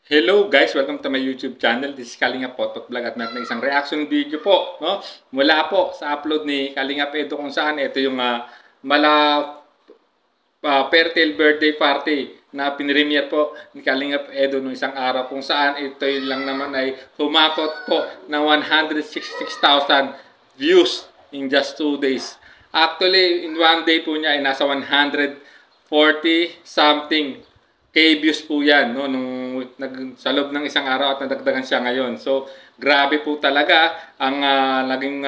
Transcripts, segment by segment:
Hello guys, welcome to my YouTube channel. This is Kalingap Potot Vlog at meron isang reaction video po, no? Mula po sa upload ni Kalingap Edo kung saan ito yung fairy tale birthday party na pinremiere po ni Kalingap Edo noong isang araw kung saan ito yun lang naman ay humakot po ng 166,000 views in just 2 days. Actually, in 1 day po niya ay nasa 140 something K-views po yan, no? Sa loob ng isang araw at nadagdagan siya ngayon. So, grabe po talaga ang naging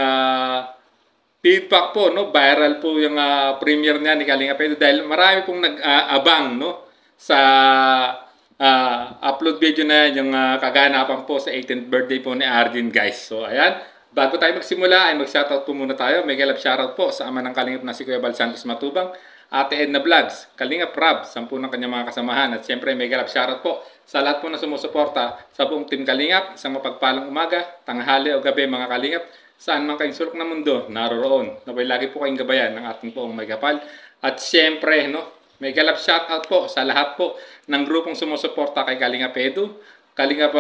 feedback po, no? Viral po yung premiere niya ni Kalingap Edo dahil marami pong nag-abang, no? Sa upload video na yan, yung kaganapan po sa 18th birthday po ni Arjun, guys. So, ayan. Bago tayo magsimula, ay mag-shoutout po muna tayo. May galap shoutout po sa ama ng Kalingap na si Kuya Bal Santos Matubang, Ate Edna Vlogs, Kalingap Rab, 10 ng kanyang mga kasamahan. At siyempre may galap shoutout po sa lahat po na sumusuporta sa buong Team Kalingap. Isang mapagpalang umaga, tanghali o gabi mga Kalingap. Saan man kayong sulok ng mundo, naroroon. Naway lagi po kayong gabayan ng ating poong may kapal. At siyempre, no, may galap shoutout po sa lahat po ng grupong sumusuporta kay Kalingap Edo. Kalingap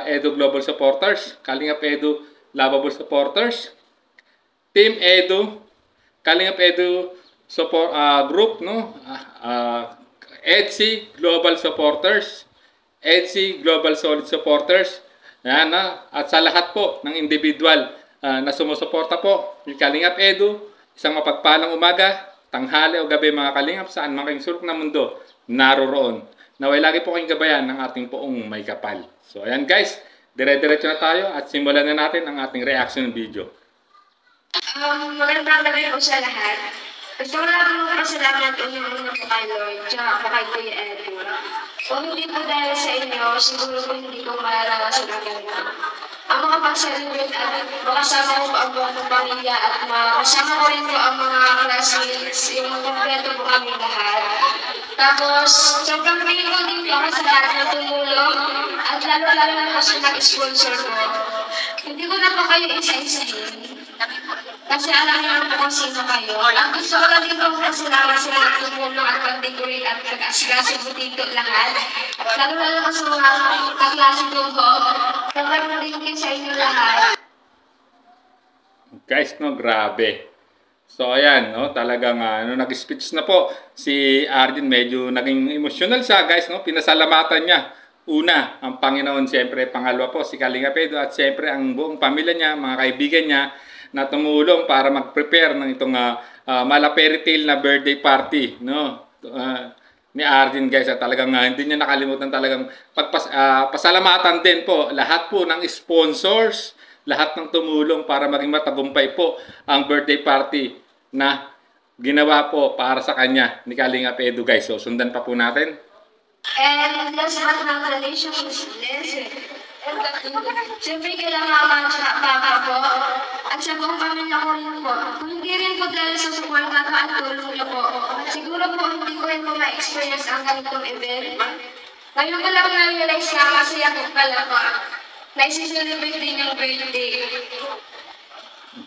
Edo Global Supporters, Kalingap Edo Lovable Supporters, Team Edo, Kalingap Edo support group, no, EDC Global Supporters, EDC Global Solid Supporters. Yan, at sa lahat po ng individual na sumusuporta po ni Kalingap Edo, isang mapagpalang umaga, tanghali o gabi mga Kalingap, saan man kayong sulok ng mundo, naroroon. Naway lagi po kayong gabayan ng ating poong may kapal. So ayan guys, dire-diretso na tayo at simulan na natin ang ating reaction video. Magandang gabi po sa lahat. Gusto ko lang magpasalamat unang-una po kay Lord, tsaka po kay Kuya Edo. Kung hindi po dahil sa inyo, siguro po hindi ko mararanasan ang ganito. Ang mga pag-celebrate at makasama ko po ang buong pamilya at makasama ko rin po ang mga classmates, yung kompleto po kami lahat. Tapos, sobrang grateful din po ako sa lahat na tumulong at lalo-lalo na po sa nag-sponsor ko. Hindi ko na po kayo isa-isahin. Kasi alam niyo po kung sino kayo. Ang gusto ko lang din po pasalamat sa mga tumulong at pag-decorate at pag-asikaso po dito lahat. Lalo-lalo ko sa mga kaklase ko po. Nagkaroon din din sa inyo lahat. Guys, no, grabe. So, ayan, no, talagang nag-speech na po si Arjun, medyo naging emotional siya, guys, no, pinasalamatan niya. Una, ang Panginoon, siyempre, pangalawa po, si Kalingap Edo, at siyempre, ang buong pamilya niya, mga kaibigan niya, na tumulong para mag-prepare ng itong fairy tale na birthday party, no, ni Arjun, guys. At talagang hindi niya nakalimutan talagang pasalamatan din po lahat po ng sponsors, lahat ng tumulong para maging matagumpay po ang birthday party na ginawa po para sa kanya ni Kalingap Edo, guys. So, sundan pa po natin. And last but not the least, siyempre kailangan mama at papa po at sa buong pamilya ko rin po. Kung hindi rin po dahil sa support at tulong niyo po, siguro po hindi ko rin po ma-experience ang ganitong event. Ngayon ko lang na-realize na masaya po pala po na isi-celebrate din yung birthday.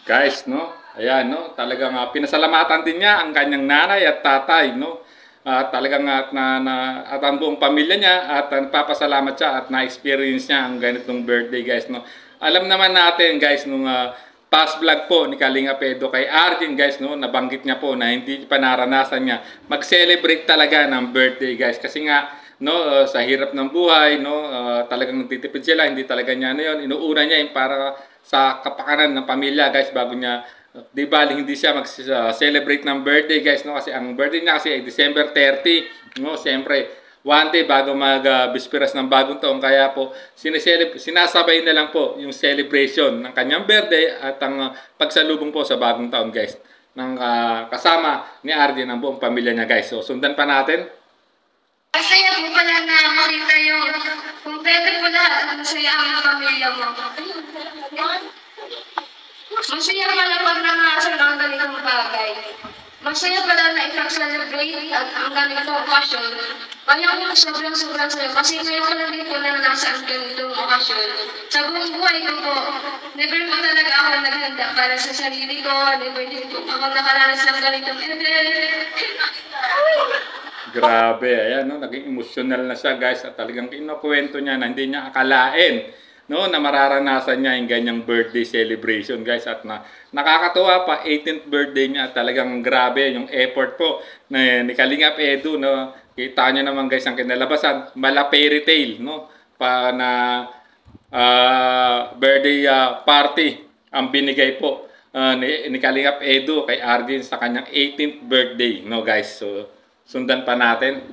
Guys, no? Ayan, no? Talagang pinasalamatan din niya ang kanyang nanay at tatay, no? Talagang at ang buong pamilya niya at nagpapasalamat siya at na-experience niya ang ganitong birthday, guys, no? Alam naman natin, guys, nung past vlog po ni Kalingap Edo kay Arjun, guys, no, nabanggit niya po na hindi pa naranasan niya mag-celebrate talaga ng birthday, guys, kasi nga, no, sa hirap ng buhay, no, talagang nagtitipid sila, hindi talaga niya ano yun, inuuna niya yung para sa kapakanan ng pamilya, guys, bago niya, di ba, hindi siya mag-celebrate ng birthday, guys, no, kasi ang birthday niya kasi ay December 30, no, siyempre, one day bago mag-bisperas ng bagong taon, kaya po sinasabay na lang po yung celebration ng kanyang birthday at ang pagsalubong po sa bagong taon, guys, ng kasama ni Arjun ang buong pamilya niya, guys. So, sundan pa natin. Masaya po pala na makita yung kumpleto po lahat ang masaya ang pamilya mo. Masaya pala pag nangasal ang ganitong bagay. Masaya pala na ipag-celebrate ang ganitong okasyon. Kaya ko sobrang saya kasi ngayon ko lang din po na nasa ang ganitong okasyon. Sa buong buhay ko po, never po talaga ako naghanda para sa sarili ko. Never din po ako nakaranas ng ganitong event. Grabe, ayan, no, naging emotional na siya, guys, at talagang kinukuwento niya na hindi niya akalain, no, na mararanasan niya yung ganyang birthday celebration, guys, at nakakatuwa pa, 18th birthday niya, at talagang grabe yung effort po ni Kalingap Edu, no, kita niyo naman, guys, ang kinalabasan, mala fairy tale, no, pa na birthday party ang binigay po ni Kalingap Edu kay Arvin sa kanyang 18th birthday, no, guys, so sundan pa natin.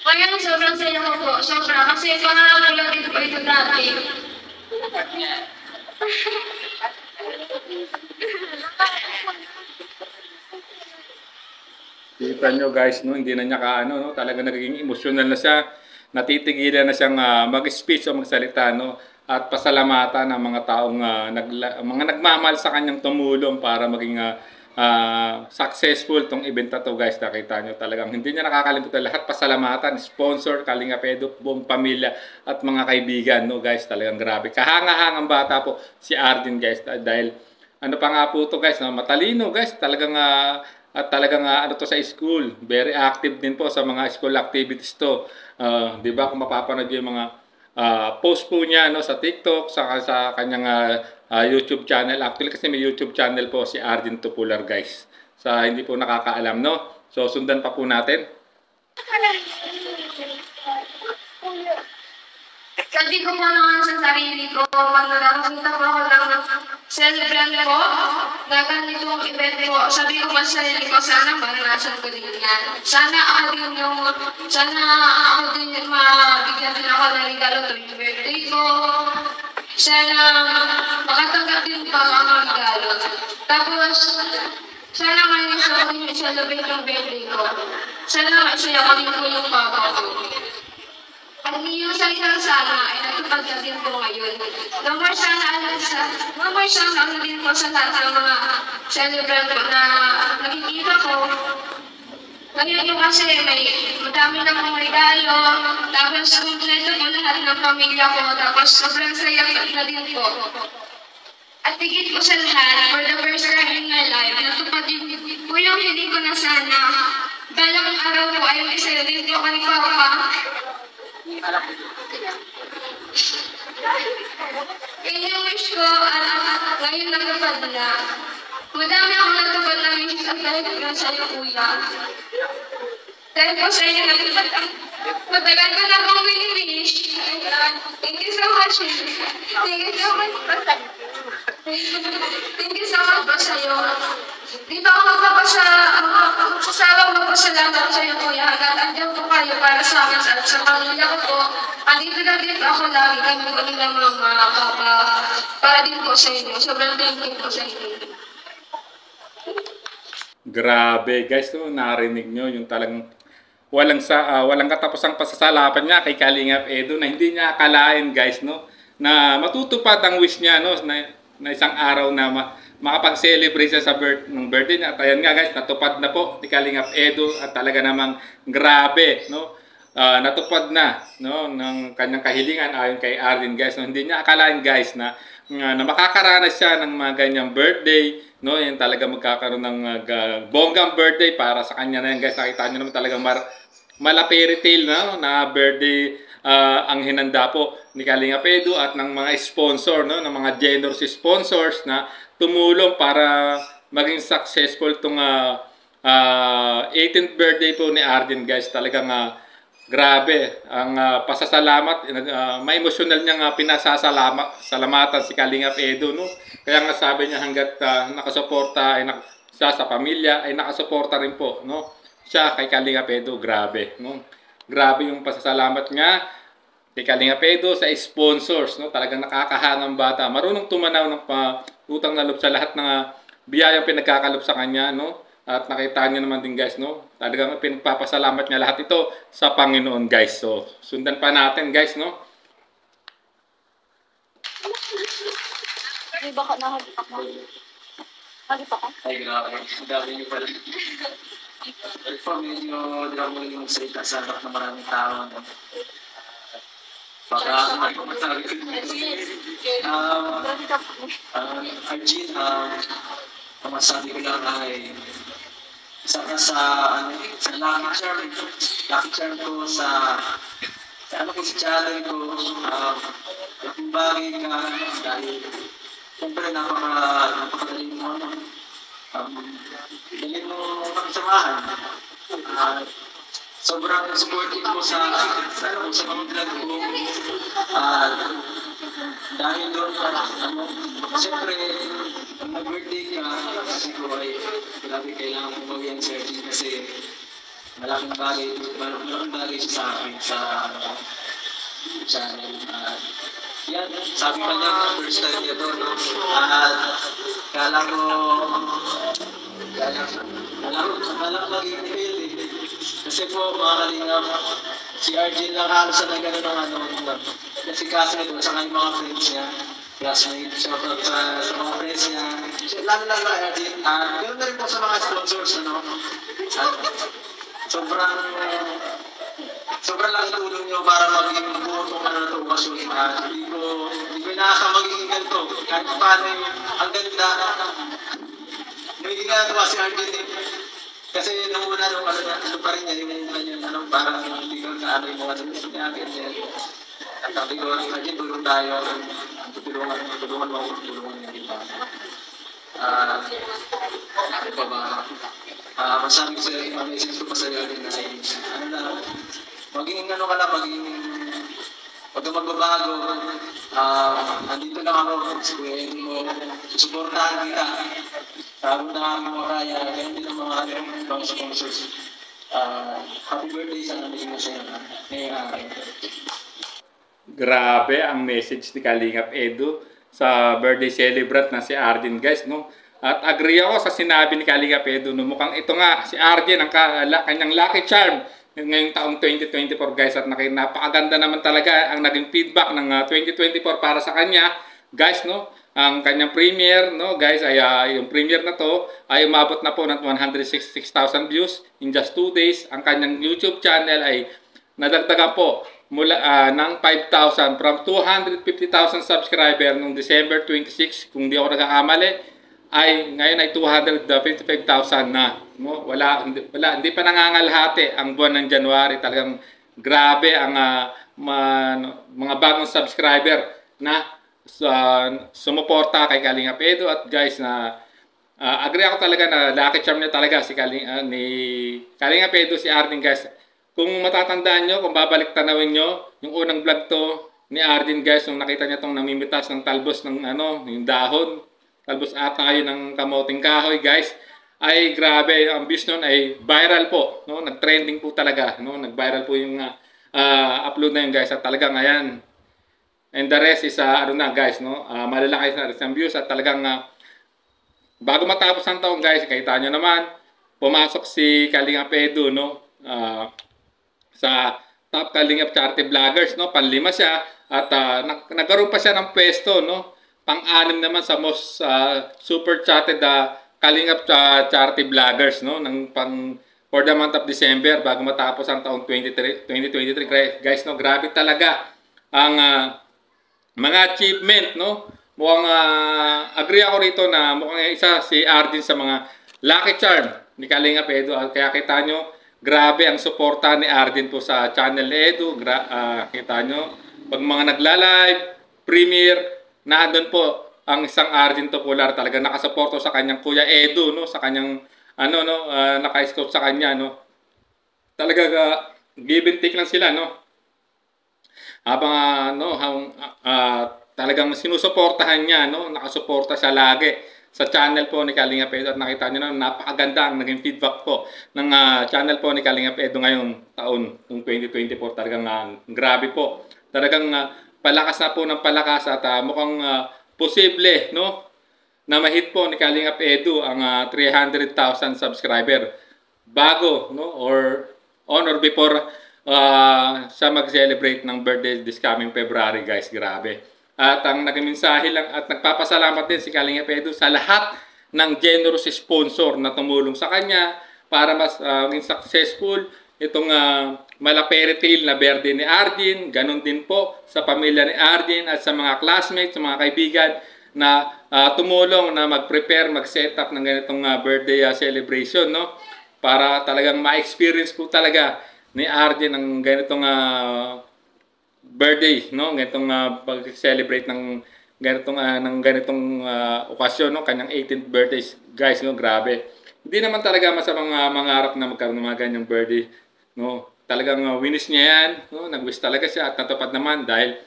Kaya sobrang saya ko po. Sobra. Kasi pangarap ko lang dito po ito dati. Kita nyo, guys, no, hindi na niya kaano, no, talaga nagiging emotional na siya. Natitigilan na siyang mag-speech o magsalita, no, at pasalamatan ang mga taong mga nagmamahal sa kanyang tumulong para maging successful tong event na to, guys. Nakita nyo talagang hindi niya nakakalimutan lahat. Pasalamatan, sponsor, Kalingap Edu, buong pamilya at mga kaibigan, no, guys. Talagang grabe. Kahanga-hangang bata po si Arden, guys, dahil ano pa nga po to, guys, no, matalino, guys. Talagang at talagang ano to sa school, very active din po sa mga school activities to. 'Di ba, kung mapapanood yung mga post po niya, no, sa TikTok, sa kanyang YouTube channel. Actually kasi may YouTube channel po si Arden Tupular, guys. Sa hindi po nakakaalam, no. So sundan pa po natin. Sabi ko po naman sa sarili ko, pag nakakita po ako ng celebrant po, na ganitong event po, sabi ko pa sa sarili ko, sana maranasan ko din yan. Sana ako din mabigyan din ako ng regalo tuwing birthday ko. Sana makatanggap din pa ang mga regalo. Tapos, sana manis ako din celebrate yung birthday ko. Sana masaya ko din po yung papa ko. At yung salitang sana ay natupad na din po ngayon. No more sana ano din po sa lahat ng mga celebrant na nakikita ko. Ngayon yung kasi madami na mga regalo, tapos kumpleto po lahat ng pamilya ko, tapos sobrang saya na din po. At higit po sa lahat, for the first time in my life, natupad din po yung hindi ko na sana. Balang araw po ay may isayo din po kani Papa. Yun yung wish ko at ngayon natupad na. Madami akong natupad na wish at dahil ko sa iyo, Kuya. Dahil po sa inyo natupad ang matagal ko na akong wini-wish. Thank you so much. Thank you so much. Thank you so much po sa iyo. Di ba ako magpapasawang magpasalamat sa iyo, Kuya, hanggat andyan po kayo para sa akin at sa pamilya ko po. Andito na din ako lagi kami ko ng mga papa para din po sa inyo. Sobrang thank you po sa inyo. Grabe, guys, no, narinig nyo yung talagang walang katapusang pasasalamat niya kay Kalingap Edu na hindi niya akalain, guys, no, na matutupad ang wish niya, no, na isang araw na makapag-celebrate siya sa birthday niya. At ayan nga, guys, natupad na po ni Kalingap Edu at talaga namang grabe, no, natupad na, no, ng kanyang kahilingan ayon kay Arden, guys, no. Hindi niya akalain, guys, na makakaranas siya ng mga ganyang birthday, no, yan talaga magkakaroon ng bonggang birthday para sa kanya na yan, guys. Nakita niyo naman talagang mala fairy tale, no, na birthday ang hinanda po ni Kalingap Edu at ng mga sponsor, no, ng mga generous sponsors na tumulong para maging successful itong 18th birthday po ni Arden, guys. Talagang grabe ang pasasalamat, ma-emotional niya pinasasalamatan si Kalingap Edu, no. Kaya nga sabi niya hanggat nakasuporta ay siya sa pamilya ay nakasuporta rin po, no, siya kay Kalingap Edu. Grabe, no. Grabe yung pasasalamat niya kay Kalingap Edu sa sponsors, no. Talagang nakakahangang bata. Marunong tumanaw ng utang na loob sa lahat ng biyayang pinagkakalob sa kanya, no. At nakita niyo naman din, guys, no, talagang pinagpapasalamat niya lahat ito sa Panginoon, guys. So, sundan pa natin, guys, no. Ay, baka nahagipak mo. Hagipak ka? Ay, grabe. Ang dami niyo pala. For me, yung drama yung salita sa harap ng maraming tao. Baka ako masabi ko. Arjun, ang masabi ko lang ay saka sa lucky charm ko sa ano ko sa channel ko, laking bagay ka dahil siyempre napakagaling mo galing mo kami samahan. Sobrang supportive mo sa mga vlog ko. Dahil doon, siyempre, pag nag-birthday ka, kasi ko ay grabe kailangan mo mag-yan searching kasi malaking bagay siya sa akin sa channel. Yan, sabi pa niya, first time niya doon. Kala ko maging nipil eh. Kasi po, mga kalingap, si RJ lang halos na gano'n ng kasi kasi doon sa kanyang mga friends niya, classmate, shoutout sa mga friends niya. Lalo kay RJ. Gano'n na rin po sa mga sponsors, sobrang laking tulong nyo para maging buo itong okasyon. Hindi ko nakaka-magiging ganito. Kahit paano ang ganda may ginagawa si RJ kasi nung una pa rin niya yung kanyang parang hindi ko na yung mga sabi niya ganyan. At sabi ko, RJ, tulong tayo. Tulungan niya kita. Ano pa ba? Masabi ko sa'yo, message ko pa sa'yo rin na maging ka lang, huwag ka magbabago. Andito lang ako, sabihin mo, susuportahan kita. Sabi na mga kaya, ganun din ang mga sponsors. Happy birthday sa namin mo sa'yo. Grabe ang message ni Kalingap Edu sa birthday celebrant na si Arjen, guys, no? At agree ako sa sinabi ni Kalingap Edu, no? Mukhang ito nga, si Arjen, ang kanyang lucky charm ngayong taong 2024, guys. At napakaganda naman talaga ang naging feedback ng 2024 para sa kanya, guys, no? Ang kanyang premiere, no, guys, ay yung premiere na to ay umabot na po ng 166,000 views in just 2 days. Ang kanyang YouTube channel ay nadagdagan po mula ng 5,000 from 250,000 subscriber noong December 26, kung di ako nagkakamali, ay ngayon ay 255,000 na, no? Hindi pa nangangalhati ang buwan ng January. Talagang grabe ang mga bagong subscriber na sumuporta kay Kalingap Edu. At guys, agree ako talaga na lucky charm niya talaga ni Kalingap Edu, si Arjen, guys. Kung matatandaan nyo, kung babalik tanawin nyo yung unang vlog to ni Arjen, guys, nung nakita niya tong namimitas ng talbos ng yung dahon, talbos ata yun ng kamoting kahoy, guys, ay grabe, ang views nun ay viral po, no? Nag-trending po talaga, no? Nag-viral po yung upload na yun, guys. At talagang ayan, and the rest is guys, no? Malalaki na rin ang views. At talagang bago matapos ang taon, guys, kita nyo naman, pumasok si Kalingap Edu, no? Sa top Kalingap Charity Vloggers, no? Panlima siya. At nagkaroon pa siya ng pwesto, no? Pang-anim naman sa most super chatted Kalingap Charity Vloggers, no? For the month of December, bago matapos ang taong 2023, guys, no? Grabe talaga ang mga achievement, no? Mukhang agree ako rito na mukhang isa si Arjen sa mga lucky charm ni Kalingap Edu. Kaya kita nyo, grabe ang suporta ni Arjen po sa channel ni Edu. Kita nyo, pag mga nagla-live, premiere, naandun po ang isang Arjen Topular. Talaga nakasuporto sa kanyang Kuya Edu, no? Sa kanyang naka-scout sa kanya, no? Talaga give and take lang sila, no? Habang talagang sinusuportahan niya, no? Nakasuporta siya lagi sa channel po ni Kalingap Edu. At nakita niyo na napakaganda ang naging feedback po ng channel po ni Kalingap Edu ngayong taon, ng 2024. Talagang grabe po. Talagang palakas na po ng palakas. At mukhang posible, no? Na mahit po ni Kalingap Edu ang 300,000 subscriber bago, no? Or on or before siya mag-celebrate ng birthday this coming February, guys. Grabe. At ang naging mensahe lang at nagpapasalamat din si Kalingap Edu sa lahat ng generous sponsor na tumulong sa kanya para mas maging successful itong Malapere na birthday ni Arjen. Ganon din po sa pamilya ni Arjen at sa mga classmates, sa mga kaibigan na tumulong na mag-prepare, mag-set up ng ganitong birthday celebration, no? para talagang ma-experience po talaga ni Arjen ang ganitong birthday, no? Ganitong pag-celebrate ng ganitong okasyon, no? Kanyang 18th birthday, guys, no? Grabe. Hindi naman talaga masamang mangarap na magkaroon ng mga ganyang birthday, no? Talagang winis niya yan, no? Nag-wish talaga siya at natupad naman dahil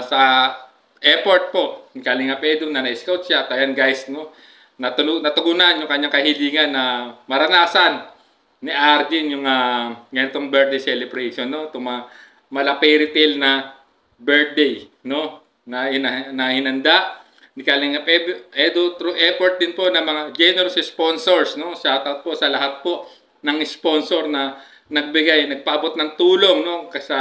sa effort po ni Kalingap Edu na na-scout siya. At ayan, guys, no? Natugunan yung kanyang kahilingan na maranasan ni Arjen yung ganitong birthday celebration, no? Itong mala-fairy tale na birthday, no? Na hinanda ni Kalingap Edu through effort din po ng mga generous sponsors, no? Shoutout po sa lahat po ng sponsor na nagpaabot ng tulong, no? Sa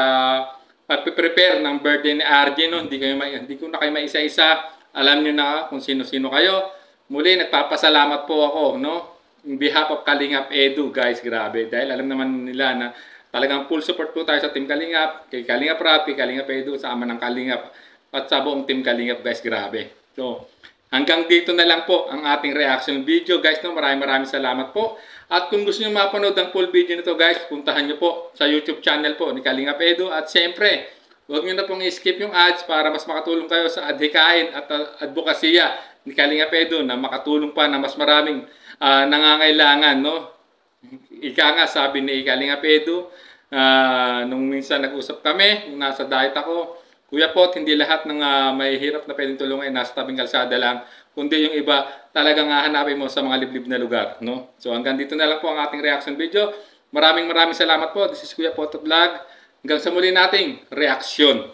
pag-prepare ng birthday ni Arjen, no? Hindi ko na kayo maisa-isa. Alam niyo na kung sino-sino kayo. Muli, nagpapasalamat po ako, no? In behalf of Kalingap Edu, guys, grabe. Dahil alam naman nila na talagang full support po tayo sa Team Kalingap, kay Kalingap Rap, kay Kalingap Edu, sa ama ng Kalingap, at sa buong Team Kalingap, guys, grabe. So, hanggang dito na lang po ang ating reaction video, guys, no? Maraming salamat po. At kung gusto niyo mapanood ang full video nito, guys, puntahan niyo po sa YouTube channel po ni Kalingap Edu. At siyempre, huwag niyo na pong i-skip yung ads para mas makatulong kayo sa adhikain at advokasya ni Kalingap Edu na makatulong pa na mas maraming nangangailangan, no? Ika nga, sabi ni Kalingap Edu, nung minsan nag-usap kami, nung nasa diet ako, Kuya Pot, hindi lahat ng may hirap na pwedeng tulungan ay nasa tabing kalsada lang, kundi yung iba talagang hahanapin mo sa mga liblib na lugar, no? So hanggang dito na lang po ang ating reaction video. Maraming salamat po. This is Kuya Pot Vlog. Hanggang sa muli nating reaksyon.